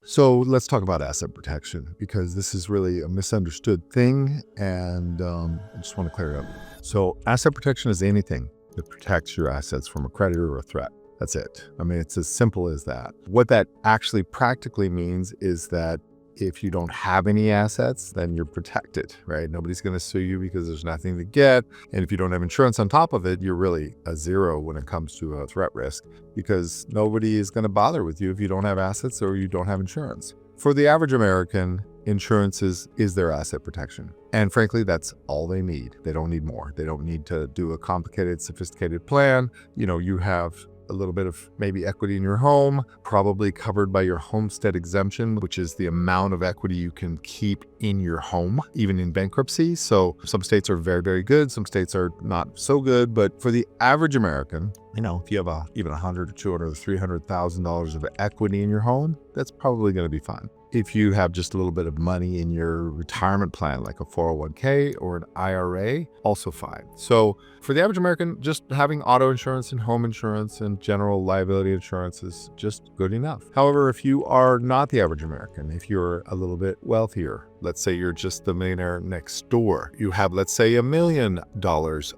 So let's talk about asset protection because this is really a misunderstood thing, and I just want to clear it up. So asset protection is anything that protects your assets from a creditor or a threat. That's it. I mean, it's as simple as that. What that actually practically means is that if you don't have any assets, then you're protected, right? Nobody's going to sue you because there's nothing to get. And if you don't have insurance on top of it, you're really a zero when it comes to a threat risk because nobody is going to bother with you if you don't have assets or you don't have insurance. For the average American, insurance is their asset protection. And frankly, that's all they need. They don't need more. They don't need to do a complicated, sophisticated plan. You have a little bit of maybe equity in your home, probably covered by your homestead exemption, which is the amount of equity you can keep in your home, even in bankruptcy. So some states are very, very good. Some states are not so good. But for the average American, if you have even $100 or $200 or $300,000 of equity in your home, that's probably going to be fine. If you have just a little bit of money in your retirement plan, like a 401k or an IRA, also fine. So for the average American, just having auto insurance and home insurance and general liability insurance is just good enough. However, if you are not the average American, if you're a little bit wealthier, let's say you're just the millionaire next door, you have, let's say, $1 million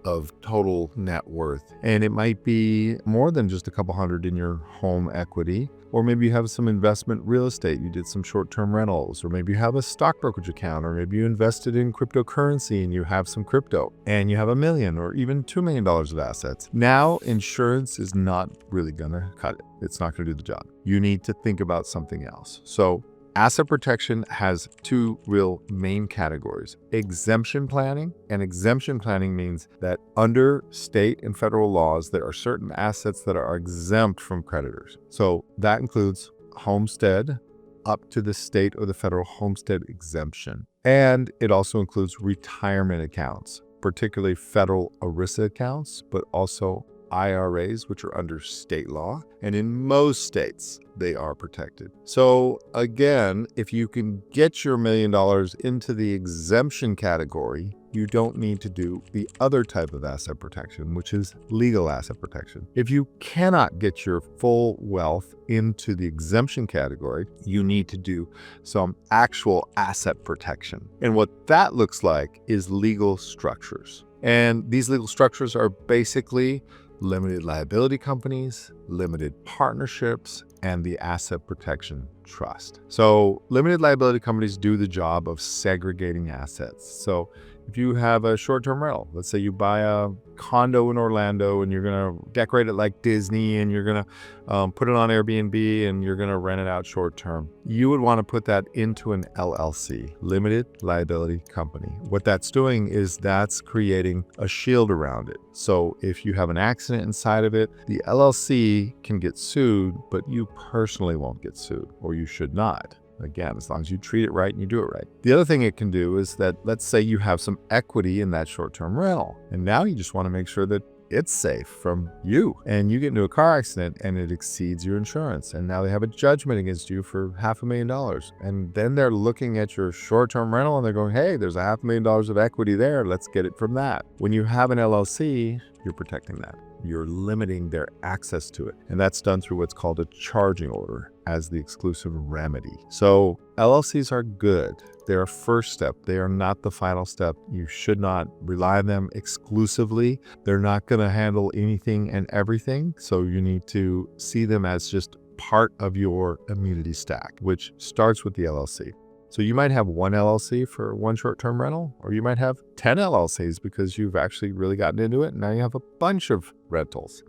of total net worth, and it might be more than just a couple hundred in your home equity. Or maybe you have some investment real estate. You did some short-term rentals, or maybe you have a stock brokerage account, or maybe you invested in cryptocurrency and you have some crypto and you have $1 million or even $2 million of assets. Now, insurance is not really going to cut it. It's not going to do the job. You need to think about something else. So asset protection has two real main categories: exemption planning. And exemption planning means that under state and federal laws, there are certain assets that are exempt from creditors. So that includes homestead up to the state or the federal homestead exemption. And it also includes retirement accounts, particularly federal ERISA accounts, but also IRAs, which are under state law, and in most states, they are protected. So again, if you can get your $1 million into the exemption category, you don't need to do the other type of asset protection, which is legal asset protection. If you cannot get your full wealth into the exemption category, you need to do some actual asset protection. And what that looks like is legal structures. And these legal structures are basically limited liability companies, limited partnerships, and the asset protection trust. So limited liability companies do the job of segregating assets. So if you have a short-term rental, let's say you buy a condo in Orlando and you're going to decorate it like Disney and you're going to put it on Airbnb and you're going to rent it out short-term, you would want to put that into an LLC, limited liability company. What that's doing is that's creating a shield around it. So if you have an accident inside of it, the LLC can get sued, but you personally won't get sued, or you should not. Again, as long as you treat it right and you do it right. The other thing it can do is that, let's say you have some equity in that short-term rental, and now you just want to make sure that it's safe from you. And you get into a car accident and it exceeds your insurance. And now they have a judgment against you for $500,000. And then they're looking at your short-term rental and they're going, hey, there's $500,000 of equity there. Let's get it from that. When you have an LLC, you're protecting that. You're limiting their access to it. And that's done through what's called a charging order as the exclusive remedy. So LLCs are good. They're a first step. They are not the final step. You should not rely on them exclusively. They're not going to handle anything and everything. So you need to see them as just part of your immunity stack, which starts with the LLC. So you might have one LLC for one short-term rental, or you might have 10 LLCs because you've actually really gotten into it. And now you have a bunch of rentals,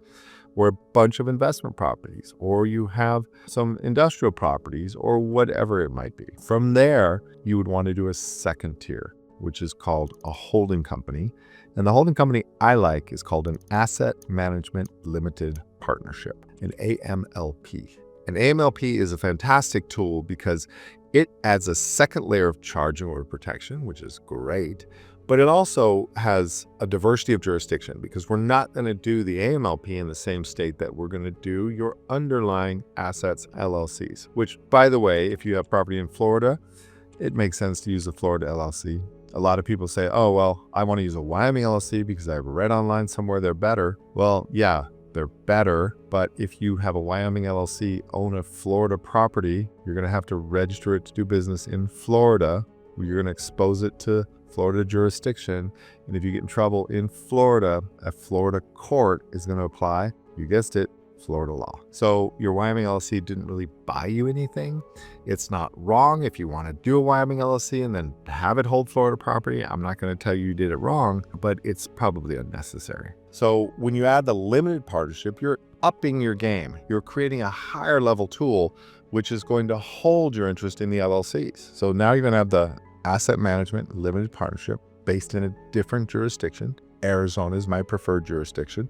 or a bunch of investment properties, or you have some industrial properties, or whatever it might be. From there, you would want to do a second tier, which is called a holding company. And the holding company I like is called an Asset Management Limited Partnership, an AMLP. An AMLP is a fantastic tool because it adds a second layer of charging order protection, which is great, but it also has a diversity of jurisdiction because we're not going to do the AMLP in the same state that we're going to do your underlying assets LLCs, which, by the way, if you have property in Florida, it makes sense to use a Florida LLC. A lot of people say, oh, well, I want to use a Wyoming LLC because I've read online somewhere they're better. Well, yeah, they're better. But if you have a Wyoming LLC own a Florida property, you're going to have to register it to do business in Florida. You're going to expose it to Florida jurisdiction. And if you get in trouble in Florida, a Florida court is going to apply, you guessed it, Florida law. So your Wyoming LLC didn't really buy you anything. It's not wrong if you want to do a Wyoming LLC and then have it hold Florida property. I'm not going to tell you you did it wrong, but it's probably unnecessary. So when you add the limited partnership, you're upping your game. You're creating a higher level tool, which is going to hold your interest in the LLCs. So now you're going to have the asset management limited partnership based in a different jurisdiction. Arizona is my preferred jurisdiction.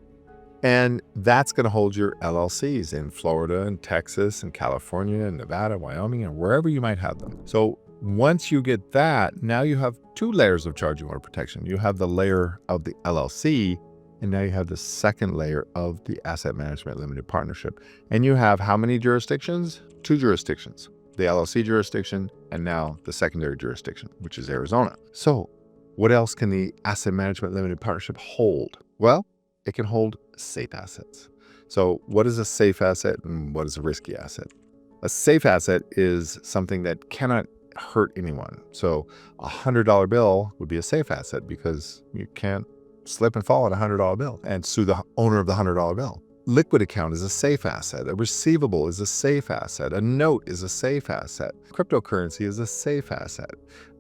And that's going to hold your LLCs in Florida and Texas and California and Nevada, Wyoming, and wherever you might have them. So once you get that, now you have two layers of charging order protection. You have the layer of the LLC, and now you have the second layer of the asset management limited partnership. And you have how many jurisdictions? Two jurisdictions, the LLC jurisdiction and now the secondary jurisdiction, which is Arizona. So what else can the asset management limited partnership hold? Well, it can hold safe assets. So what is a safe asset and what is a risky asset? A safe asset is something that cannot hurt anyone. So a $100 bill would be a safe asset because you can't slip and fall on a $100 bill and sue the owner of the $100 bill. Liquid account is a safe asset. A receivable is a safe asset. A note is a safe asset. Cryptocurrency is a safe asset.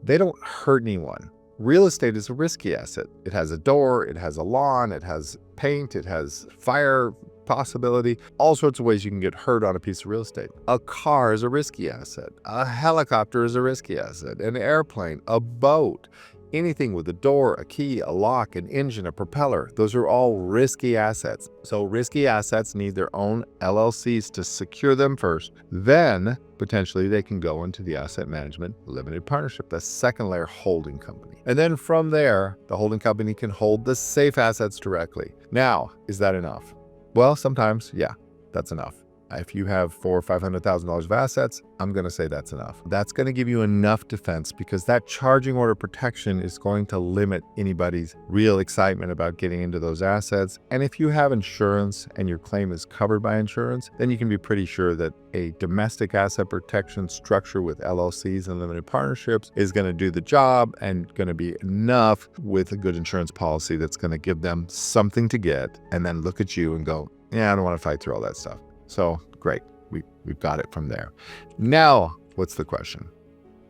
They don't hurt anyone. Real estate is a risky asset. It has a door, it has a lawn, it has paint, it has fire possibility, all sorts of ways you can get hurt on a piece of real estate. A car is a risky asset. A helicopter is a risky asset. An airplane, a boat, anything with a door, a key, a lock, an engine, a propeller, those are all risky assets. So risky assets need their own LLCs to secure them first. Then potentially they can go into the asset management limited partnership, the second layer holding company. And then from there, the holding company can hold the safe assets directly. Now, is that enough? Well, sometimes, yeah, that's enough. If you have $400,000 or $500,000 of assets, I'm going to say that's enough. That's going to give you enough defense because that charging order protection is going to limit anybody's real excitement about getting into those assets. And if you have insurance and your claim is covered by insurance, then you can be pretty sure that a domestic asset protection structure with LLCs and limited partnerships is going to do the job and going to be enough with a good insurance policy that's going to give them something to get and then look at you and go, yeah, I don't want to fight through all that stuff. So great, we've got it from there. Now, what's the question?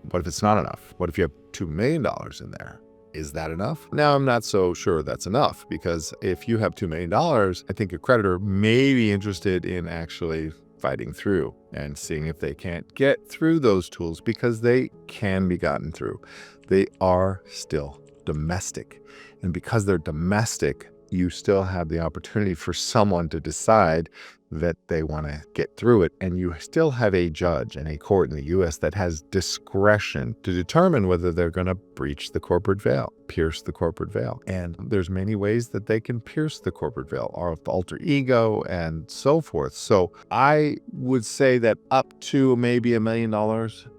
What if it's not enough? What if you have $2 million in there? Is that enough? Now, I'm not so sure that's enough because if you have $2 million, I think a creditor may be interested in actually fighting through and seeing if they can't get through those tools because they can be gotten through. They are still domestic. And because they're domestic, you still have the opportunity for someone to decide that they want to get through it. And you still have a judge and a court in the U.S. that has discretion to determine whether they're going to breach the corporate veil, pierce the corporate veil. And there's many ways that they can pierce the corporate veil, or alter ego and so forth. So I would say that up to maybe $1 million,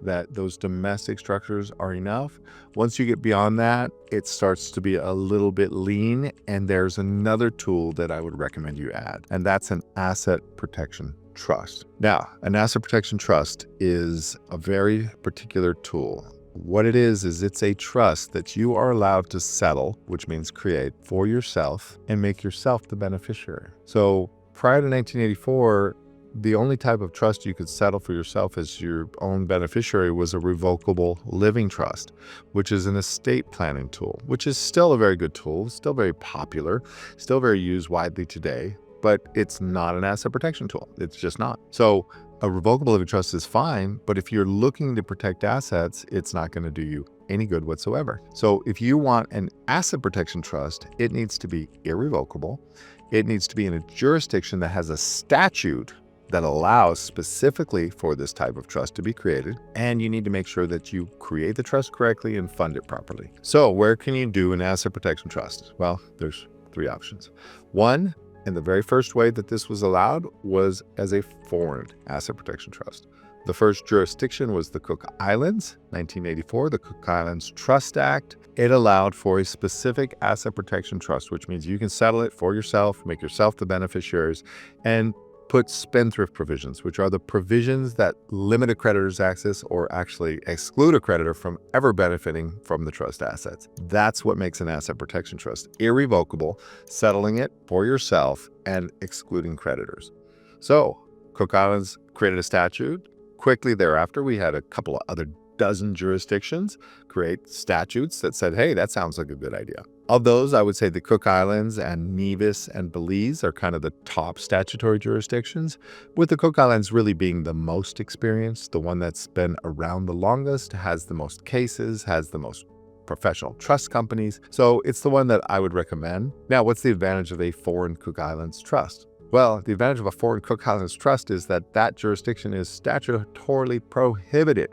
that those domestic structures are enough. Once you get beyond that, it starts to be a little bit lean. And there's another tool that I would recommend you add, and that's an asset protection trust. Now, an asset protection trust is a very particular tool. What it is it's a trust that you are allowed to settle, which means create for yourself and make yourself the beneficiary. So prior to 1984, the only type of trust you could settle for yourself as your own beneficiary was a revocable living trust, which is an estate planning tool, which is still a very good tool, still very popular, still very used widely today, but it's not an asset protection tool. It's just not. So a revocable living trust is fine, but if you're looking to protect assets, it's not going to do you any good whatsoever. So if you want an asset protection trust, it needs to be irrevocable. It needs to be in a jurisdiction that has a statute that allows specifically for this type of trust to be created. And you need to make sure that you create the trust correctly and fund it properly. So where can you do an asset protection trust? Well, there's three options. One, and the very first way that this was allowed was as a foreign asset protection trust. The first jurisdiction was the Cook Islands, 1984, the Cook Islands Trust Act. It allowed for a specific asset protection trust, which means you can settle it for yourself, make yourself the beneficiaries, and put spendthrift provisions, which are the provisions that limit a creditor's access or actually exclude a creditor from ever benefiting from the trust assets. That's what makes an asset protection trust irrevocable, settling it for yourself and excluding creditors. So Cook Islands created a statute. Quickly thereafter, we had a couple of other dozen jurisdictions create statutes that said, hey, that sounds like a good idea. Of those, I would say the Cook Islands and Nevis and Belize are kind of the top statutory jurisdictions, with the Cook Islands really being the most experienced, the one that's been around the longest, has the most cases, has the most professional trust companies. So it's the one that I would recommend. Now, what's the advantage of a foreign Cook Islands trust? Well, the advantage of a foreign Cook Islands trust is that that jurisdiction is statutorily prohibited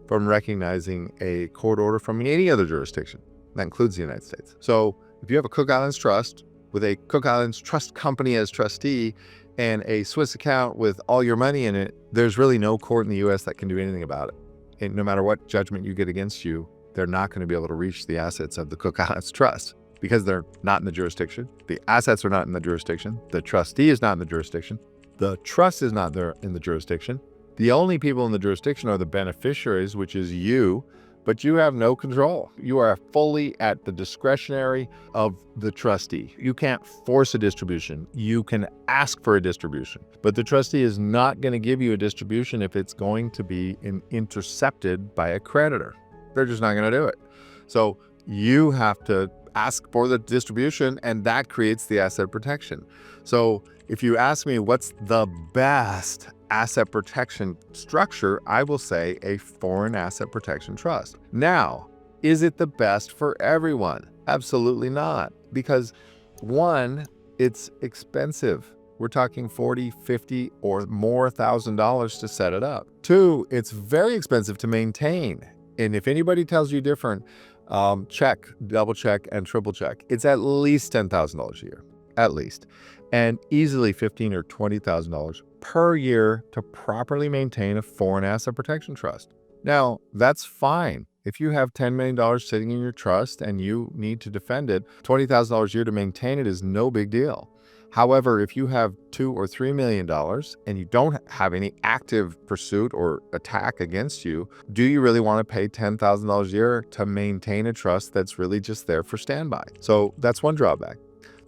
from recognizing a court order from any other jurisdiction. That includes the United States. So if you have a Cook Islands trust with a Cook Islands trust company as trustee and a Swiss account with all your money in it, there's really no court in the U.S. that can do anything about it. And no matter what judgment you get against you, they're not going to be able to reach the assets of the Cook Islands trust, because they're not in the jurisdiction. The assets are not in the jurisdiction. The trustee is not in the jurisdiction. The trust is not there in the jurisdiction. The only people in the jurisdiction are the beneficiaries, which is you, but you have no control. You are fully at the discretionary of the trustee. You can't force a distribution. You can ask for a distribution, but the trustee is not going to give you a distribution if it's going to be intercepted by a creditor. They're just not going to do it. So you have to ask for the distribution, and that creates the asset protection. So if you ask me what's the best asset protection structure, I will say a foreign asset protection trust. Now, is it the best for everyone? Absolutely not. Because one, it's expensive. We're talking $40, $50 or more $1,000 to set it up. Two, it's very expensive to maintain. And if anybody tells you different, check, double check, and triple check. It's at least $10,000 a year, at least, and easily $15,000 or $20,000 per year to properly maintain a foreign asset protection trust. Now, that's fine. If you have $10 million sitting in your trust and you need to defend it, $20,000 a year to maintain it is no big deal. However, if you have $2 or $3 million and you don't have any active pursuit or attack against you, do you really want to pay $10,000 a year to maintain a trust that's really just there for standby? So that's one drawback.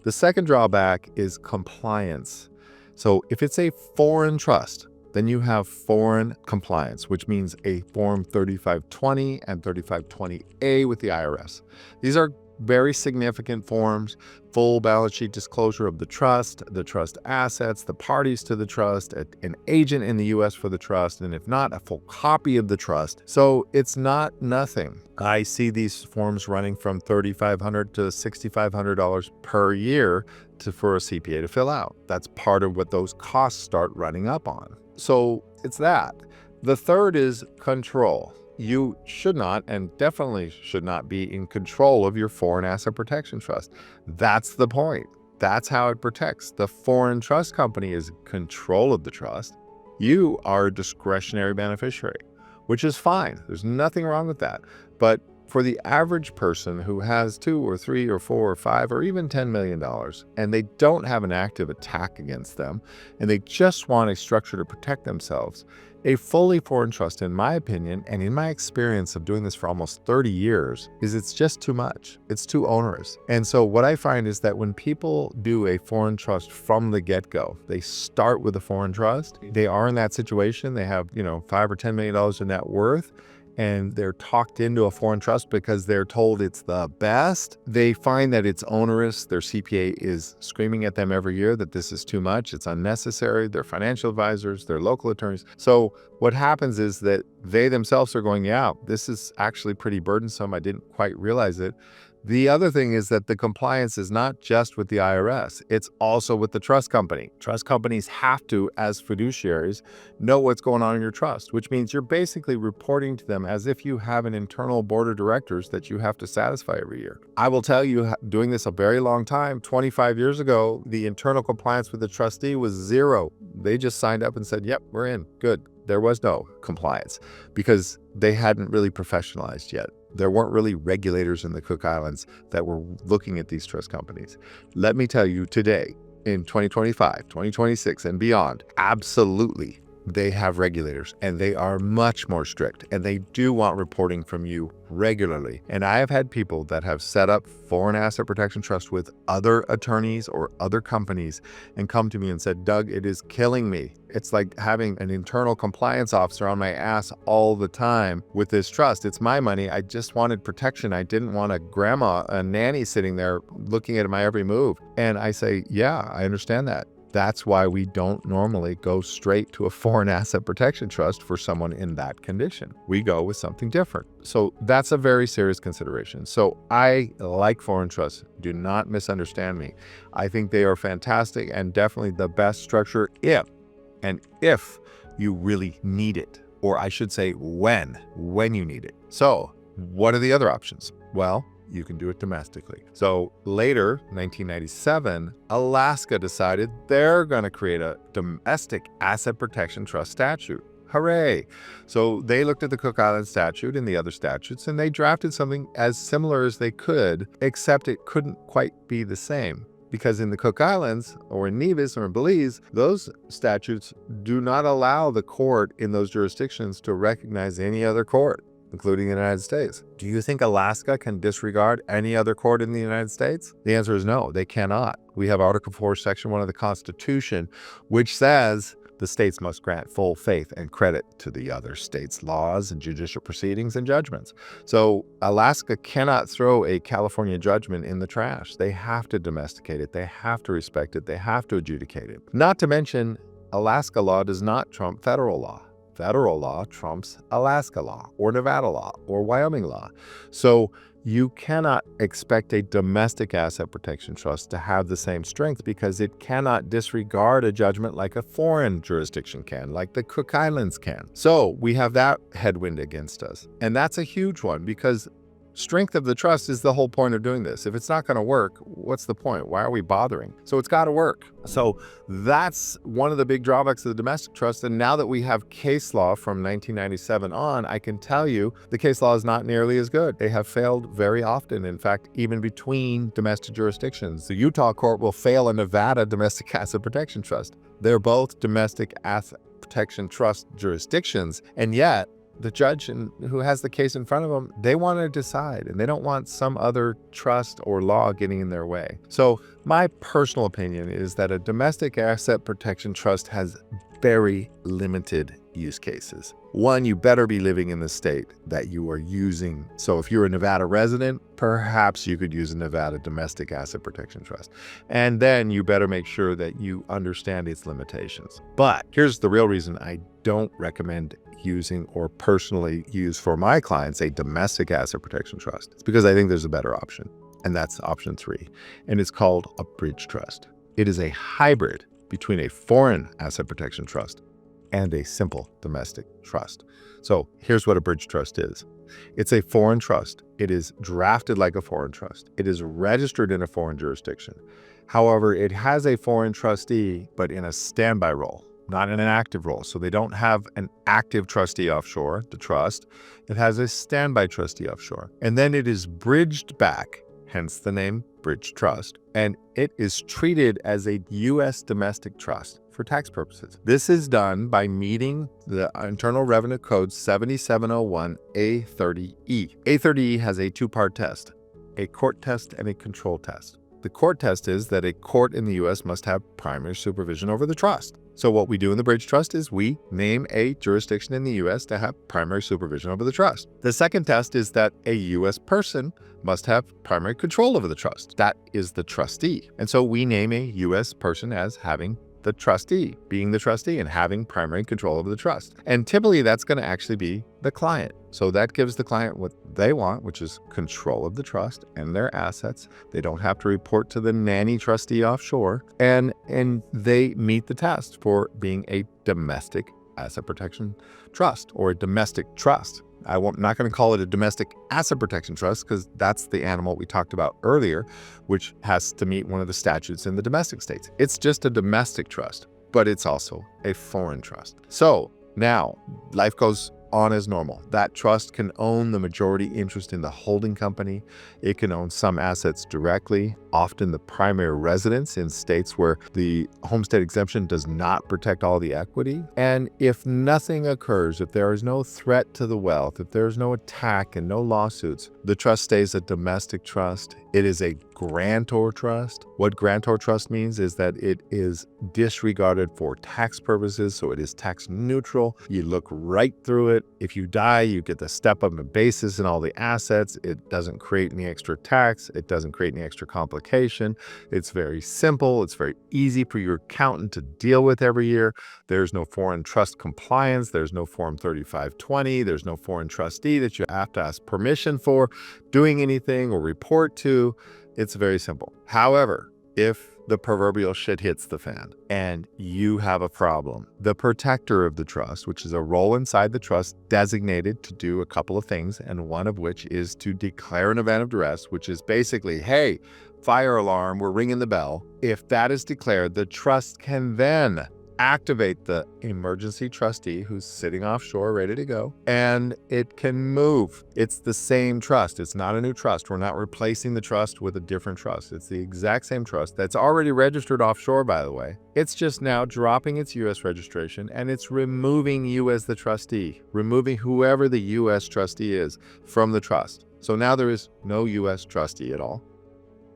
The second drawback is compliance. So if it's a foreign trust, then you have foreign compliance, which means a Form 3520 and 3520A with the IRS. These are very significant forms: full balance sheet disclosure of the trust assets, the parties to the trust, an agent in the U.S. for the trust, and if not, a full copy of the trust. So it's not nothing. I see these forms running from $3,500 to $6,500 per year for a CPA to fill out. That's part of what those costs start running up on. So it's that. The third is control. You should not, and definitely should not, be in control of your foreign asset protection trust. That's the point. That's how it protects. The foreign trust company is in control of the trust. You are a discretionary beneficiary, which is fine. There's nothing wrong with that. But for the average person who has $2 or $3 or $4 or $5 or even $10 million, and they don't have an active attack against them, and they just want a structure to protect themselves, a fully foreign trust, in my opinion, and in my experience of doing this for almost 30 years, it's just too much. It's too onerous. And so what I find is that when people do a foreign trust from the get-go, they start with a foreign trust. They are in that situation. They have, $5 or $10 million in net worth, and they're talked into a foreign trust because they're told it's the best. They find that it's onerous. Their CPA is screaming at them every year that this is too much, it's unnecessary. Their financial advisors, their local attorneys. So what happens is that they themselves are going, yeah, this is actually pretty burdensome. I didn't quite realize it. The other thing is that the compliance is not just with the IRS, it's also with the trust company. Trust companies have to, as fiduciaries, know what's going on in your trust, which means you're basically reporting to them as if you have an internal board of directors that you have to satisfy every year. I will tell you, doing this a very long time, 25 years ago, the internal compliance with the trustee was zero. They just signed up and said, yep, we're in, good. There was no compliance because they hadn't really professionalized yet. There weren't really regulators in the Cook Islands that were looking at these trust companies. Let me tell you today, in 2025, 2026, and beyond, absolutely, they have regulators and they are much more strict and they do want reporting from you regularly. And I have had people that have set up foreign asset protection trust with other attorneys or other companies and come to me and said, Doug, it is killing me. It's like having an internal compliance officer on my ass all the time with this trust. It's my money. I just wanted protection. I didn't want a nanny sitting there looking at my every move. And I say, yeah, I understand that. That's why we don't normally go straight to a foreign asset protection trust for someone in that condition. We go with something different. So that's a very serious consideration. So I like foreign trusts. Do not misunderstand me. I think they are fantastic and definitely the best structure if you really need it, or I should say when you need it. So what are the other options? Well, you can do it domestically. So later, 1997, Alaska decided they're going to create a domestic asset protection trust statute. Hooray! So they looked at the Cook Islands statute and the other statutes, and they drafted something as similar as they could, except it couldn't quite be the same. Because in the Cook Islands, or in Nevis or in Belize, those statutes do not allow the court in those jurisdictions to recognize any other court, including the United States. Do you think Alaska can disregard any other court in the United States? The answer is no, they cannot. We have Article 4, Section 1 of the Constitution, which says the states must grant full faith and credit to the other states' laws and judicial proceedings and judgments. So Alaska cannot throw a California judgment in the trash. They have to domesticate it. They have to respect it. They have to adjudicate it. Not to mention, Alaska law does not trump federal law. Federal law trumps Alaska law or Nevada law or Wyoming law. So you cannot expect a domestic asset protection trust to have the same strength because it cannot disregard a judgment like a foreign jurisdiction can, like the Cook Islands can. So we have that headwind against us. And that's a huge one because strength of the trust is the whole point of doing this. If it's not going to work, what's the point? Why are we bothering? So it's got to work. So that's one of the big drawbacks of the domestic trust. And now that we have case law from 1997 on, I can tell you the case law is not nearly as good. They have failed very often. In fact, even between domestic jurisdictions, the Utah court will fail a Nevada domestic asset protection trust. They're both domestic asset protection trust jurisdictions. And yet, the judge who has the case in front of them, they want to decide and they don't want some other trust or law getting in their way. So my personal opinion is that a domestic asset protection trust has very limited use cases. One, you better be living in the state that you are using. So if you're a Nevada resident, perhaps you could use a Nevada domestic asset protection trust. And then you better make sure that you understand its limitations. But here's the real reason I don't recommend using or personally use for my clients a domestic asset protection trust. It's because I think there's a better option, and that's option 3. And it's called a bridge trust. It is a hybrid between a foreign asset protection trust and a simple domestic trust. So here's what a bridge trust is. It's a foreign trust. It is drafted like a foreign trust. It is registered in a foreign jurisdiction. However, it has a foreign trustee, but in a standby role, not in an active role. So they don't have an active trustee offshore, the trust. It has a standby trustee offshore. And then it is bridged back, hence the name bridge trust. And it is treated as a U.S. domestic trust for tax purposes. This is done by meeting the Internal Revenue Code 7701 A30E. A30E has a 2-part test, a court test and a control test. The court test is that a court in the U.S. must have primary supervision over the trust. So what we do in the bridge trust is we name a jurisdiction in the U.S. to have primary supervision over the trust. The second test is that a U.S. person must have primary control over the trust. That is the trustee. And so we name a U.S. person as having the trustee, being the trustee and having primary control over the trust. And typically that's going to actually be the client. So that gives the client what they want, which is control of the trust and their assets. They don't have to report to the nanny trustee offshore, and they meet the test for being a domestic asset protection trust or a domestic trust. I'm not going to call it a domestic asset protection trust because that's the animal we talked about earlier, which has to meet one of the statutes in the domestic states. It's just a domestic trust, but it's also a foreign trust. So now life goes on as normal. That trust can own the majority interest in the holding company. It can own some assets directly, often the primary residence in states where the homestead exemption does not protect all the equity. And if nothing occurs, if there is no threat to the wealth, if there's no attack and no lawsuits, the trust stays a domestic trust. It is a grantor trust. What grantor trust means is that it is disregarded for tax purposes, so it is tax neutral. You look right through it. If you die, you get the step up in basis and all the assets. It doesn't create any extra tax. It doesn't create any extra complication. It's very simple. It's very easy for your accountant to deal with every year. There's no foreign trust compliance. There's no Form 3520. There's no foreign trustee that you have to ask permission for doing anything or report to. It's very simple. However, if the proverbial shit hits the fan and you have a problem, the protector of the trust, which is a role inside the trust designated to do a couple of things, and one of which is to declare an event of duress, which is basically, hey, fire alarm, we're ringing the bell. If that is declared, the trust can then activate the emergency trustee who's sitting offshore ready to go, and it can move. It's the same trust. It's not a new trust. We're not replacing the trust with a different trust. It's the exact same trust that's already registered offshore, by the way. It's just now dropping its U.S. registration, and it's removing you as the trustee, removing whoever the U.S. trustee is from the trust. So now there is no U.S. trustee at all.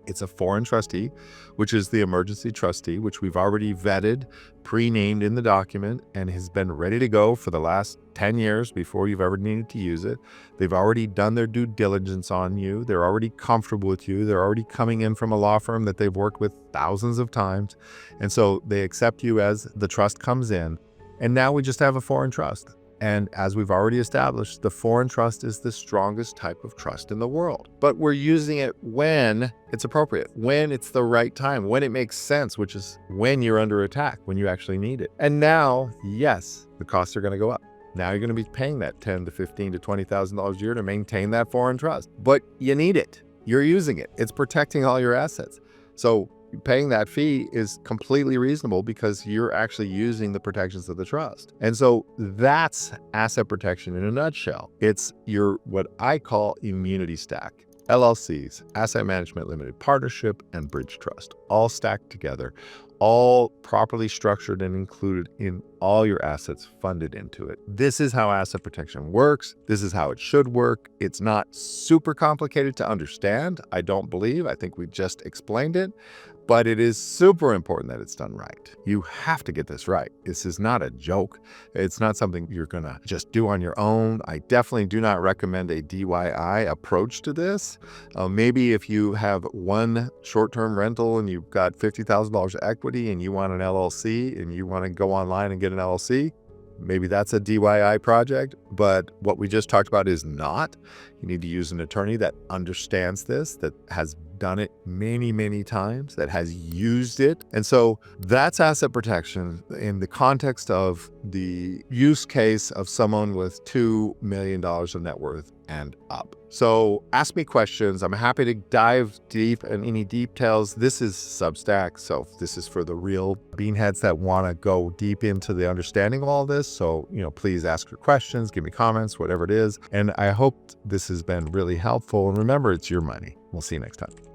It's a foreign trustee, which is the emergency trustee, which we've already vetted, pre-named in the document, and has been ready to go for the last 10 years before you've ever needed to use it. They've already done their due diligence on you. They're already comfortable with you. They're already coming in from a law firm that they've worked with thousands of times. And so they accept you as the trust comes in. And now we just have a foreign trust. And as we've already established, the foreign trust is the strongest type of trust in the world. But we're using it when it's appropriate, when it's the right time, when it makes sense, which is when you're under attack, when you actually need it. And now, yes, the costs are going to go up. Now you're going to be paying that $10,000 to $15,000 to $20,000 a year to maintain that foreign trust. But you need it. You're using it. It's protecting all your assets. So paying that fee is completely reasonable because you're actually using the protections of the trust. And so that's asset protection in a nutshell. It's your, what I call immunity stack. LLCs, asset management limited partnership, and bridge trust, all stacked together, all properly structured and included in all your assets funded into it. This is how asset protection works. This is how it should work. It's not super complicated to understand, I don't believe. I think we just explained it. But it is super important that it's done right. You have to get this right. This is not a joke. It's not something you're gonna just do on your own. I definitely do not recommend a DIY approach to this. Maybe if you have one short-term rental and you've got $50,000 of equity and you want an LLC and you wanna go online and get an LLC, maybe that's a DIY project, but what we just talked about is not. You need to use an attorney that understands this, that has done it many, many times, that has used it. And so that's asset protection in the context of the use case of someone with $2 million of net worth and up. So ask me questions. I'm happy to dive deep in any details. This is Substack, so this is for the real beanheads that want to go deep into the understanding of all this. So, please ask your questions, give me comments, whatever it is. And I hope this has been really helpful. And remember, it's your money. We'll see you next time.